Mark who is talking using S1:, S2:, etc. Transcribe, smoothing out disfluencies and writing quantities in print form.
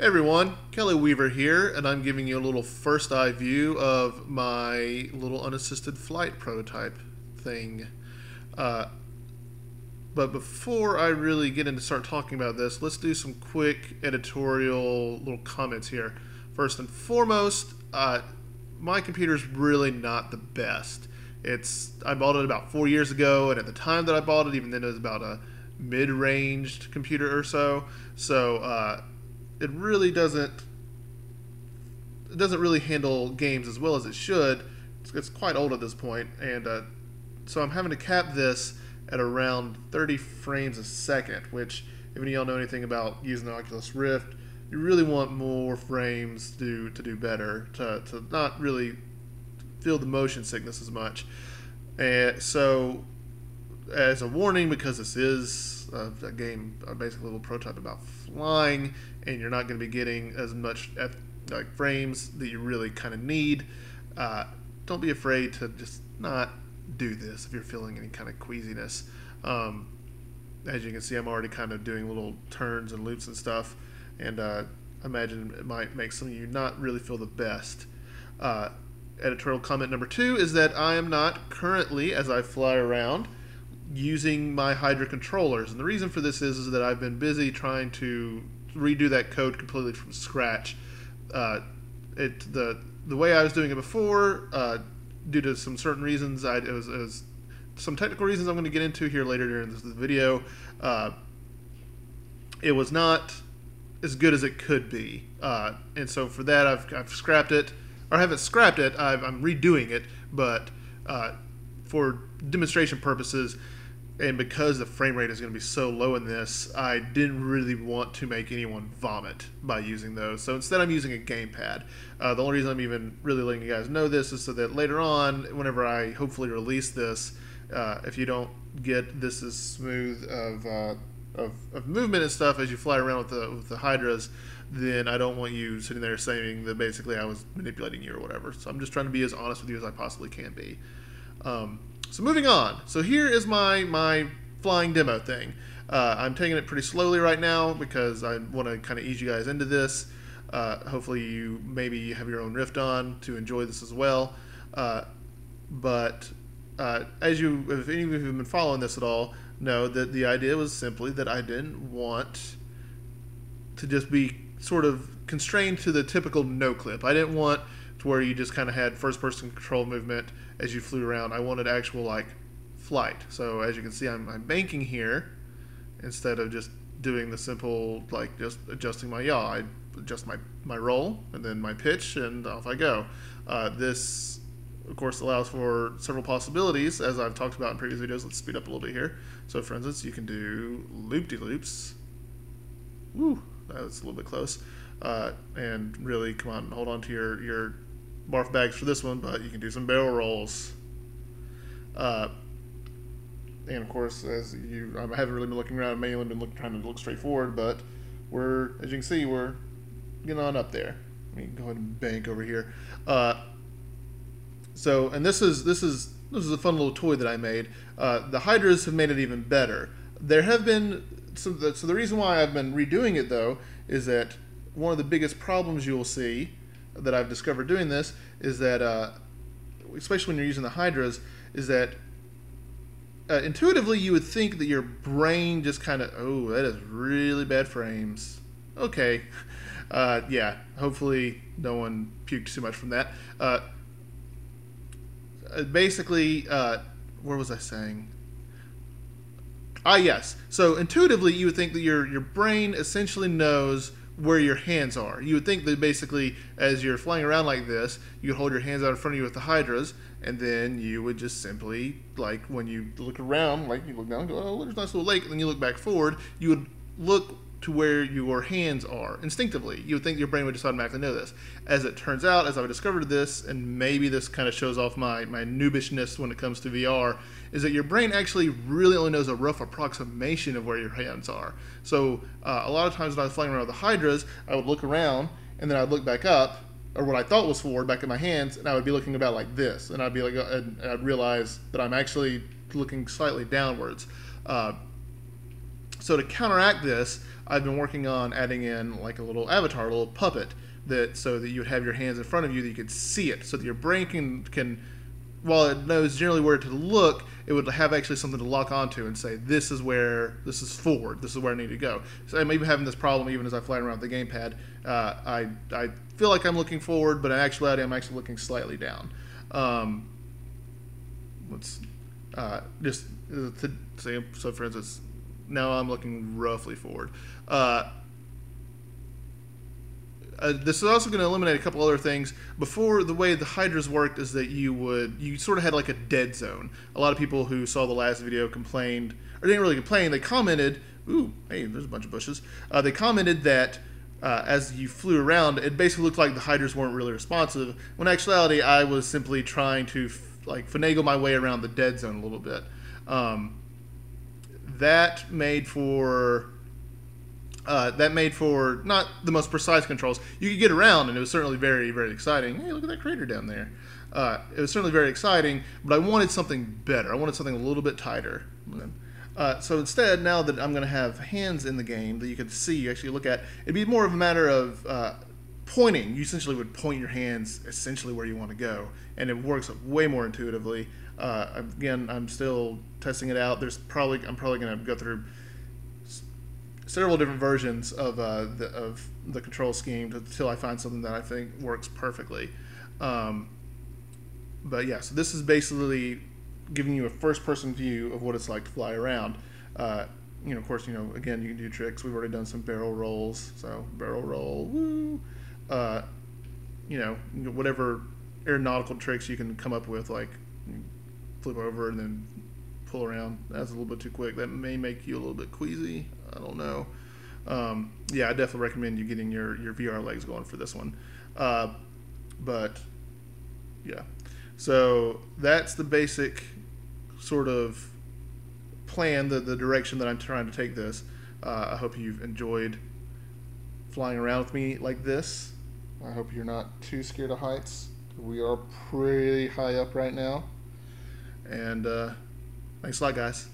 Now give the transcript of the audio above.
S1: Hey everyone, Kelly Weaver here, and I'm giving you a little first eye view of my little unassisted flight prototype thing. But before I really get into start talking about this, let's do some quick editorial little comments here. First and foremost, my computer's really not the best. I bought it about 4 years ago, and at the time that I bought it, even then it was about a mid-ranged computer or so. It really doesn't really handle games as well as it should. It's quite old at this point, and so I'm having to cap this at around 30 frames a second, which, if any of y'all know anything about using the Oculus Rift, you really want more frames to do better, to not really feel the motion sickness as much. And so, as a warning, because this is a game, basically a little prototype about flying, and you're not going to be getting as much frames that you really kind of need, don't be afraid to just not do this if you're feeling any kind of queasiness. As you can see, I'm already kind of doing little turns and loops and stuff, and I imagine it might make some of you not really feel the best. Editorial comment number 2 is that I am not currently, as I fly around, using my Hydra controllers, and the reason for this is that I've been busy trying to redo that code completely from scratch. The way I was doing it before, due to some certain reasons, it was some technical reasons I'm going to get into here later during this video. It was not as good as it could be, and so for that I've scrapped it, or I haven't scrapped it. I'm redoing it, but for demonstration purposes, and because the frame rate is going to be so low in this, I didn't really want to make anyone vomit by using those. So instead I'm using a gamepad. The only reason I'm even really letting you guys know this is so that later on, whenever I hopefully release this, if you don't get this as smooth of movement and stuff as you fly around with the Hydras, then I don't want you sitting there saying that basically I was manipulating you or whatever. So I'm just trying to be as honest with you as I possibly can be. So moving on. So here is my flying demo thing. I'm taking it pretty slowly right now because I want to kind of ease you guys into this. Hopefully you maybe have your own Rift on to enjoy this as well. But if any of you have been following this at all, know that the idea was simply that I didn't want to just be sort of constrained to the typical no clip. I didn't want to where you just kind of had first-person control movement as you flew around. I wanted actual flight. So as you can see, I'm banking here instead of just doing the simple just adjusting my yaw. I adjust my roll and then my pitch, and off I go. This of course allows for several possibilities, as I've talked about in previous videos. Let's speed up a little bit here. So for instance, you can do loop-de-loops. Woo, that was a little bit close. And really, come on, hold on to your barf bags for this one, but you can do some barrel rolls. And of course, I haven't really been looking around. I've mainly been trying to look straight forward, but as you can see, we're getting on up there. Let me go ahead and bank over here. And this is a fun little toy that I made. The Hydras have made it even better. There have been so the reason why I've been redoing it though is that one of the biggest problems you will see that I've discovered doing this is that, especially when you're using the Hydras, is that intuitively you would think that your brain just kind of, oh, that is really bad frames. Okay, yeah, hopefully no one puked too much from that. Basically, where was I saying? Yes. So intuitively, you would think that your brain essentially knows where your hands are. You would think that basically, as you're flying around like this, you would hold your hands out in front of you with the Hydras, and then you would just simply, when you look around, you look down and go, oh, there's a nice little lake, and then you look back forward, you would look to where your hands are instinctively. You would think your brain would just automatically know this. As it turns out, as I've discovered this, and maybe this kind of shows off my noobishness when it comes to VR, is that your brain actually really only knows a rough approximation of where your hands are. So a lot of times when I was flying around with the Hydras, I would look around and then I'd look back up, or what I thought was forward, back at my hands, and I would be looking about like this, and I'd be and I'd realize that I'm actually looking slightly downwards. So to counteract this, I've been working on adding in like a little avatar, a little puppet, that so that you would have your hands in front of you, that you could see it, so that your brain can while it knows generally where to look, it would have actually something to lock onto and say, this is forward, this is where I need to go. So I'm even having this problem even as I fly around with the gamepad. I feel like I'm looking forward, but in actuality, I'm actually looking slightly down. Just to say, so for instance, now I'm looking roughly forward. This is also going to eliminate a couple other things. Before, the way the hydras worked is that you sort of had like a dead zone. A lot of people who saw the last video complained, or didn't really complain, they commented, ooh, hey, there's a bunch of bushes. They commented that as you flew around, it basically looked like the hydras weren't really responsive, when in actuality I was simply trying to finagle my way around the dead zone a little bit. That made for not the most precise controls. You could get around, and it was certainly very, very exciting. Hey, look at that crater down there. It was certainly very exciting, but I wanted something better. I wanted something a little bit tighter. So instead, now that I'm going to have hands in the game that you can see, you actually look at, it'd be more of a matter of pointing. You essentially would point your hands essentially where you want to go, and it works way more intuitively. Again, I'm still testing it out. I'm probably going to go through several different versions of the control scheme until I find something that I think works perfectly. But yeah, so this is basically giving you a first-person view of what it's like to fly around. Of course, again, you can do tricks. We've already done some barrel rolls, so barrel roll, woo. Whatever aeronautical tricks you can come up with, like flip over and then pull around. That's a little bit too quick. That may make you a little bit queasy. I don't know. Yeah, I definitely recommend you getting your VR legs going for this one. But yeah, so that's the basic sort of plan, the direction that I'm trying to take this. I hope you've enjoyed flying around with me like this. I hope you're not too scared of heights. We are pretty high up right now. And thanks a lot, guys.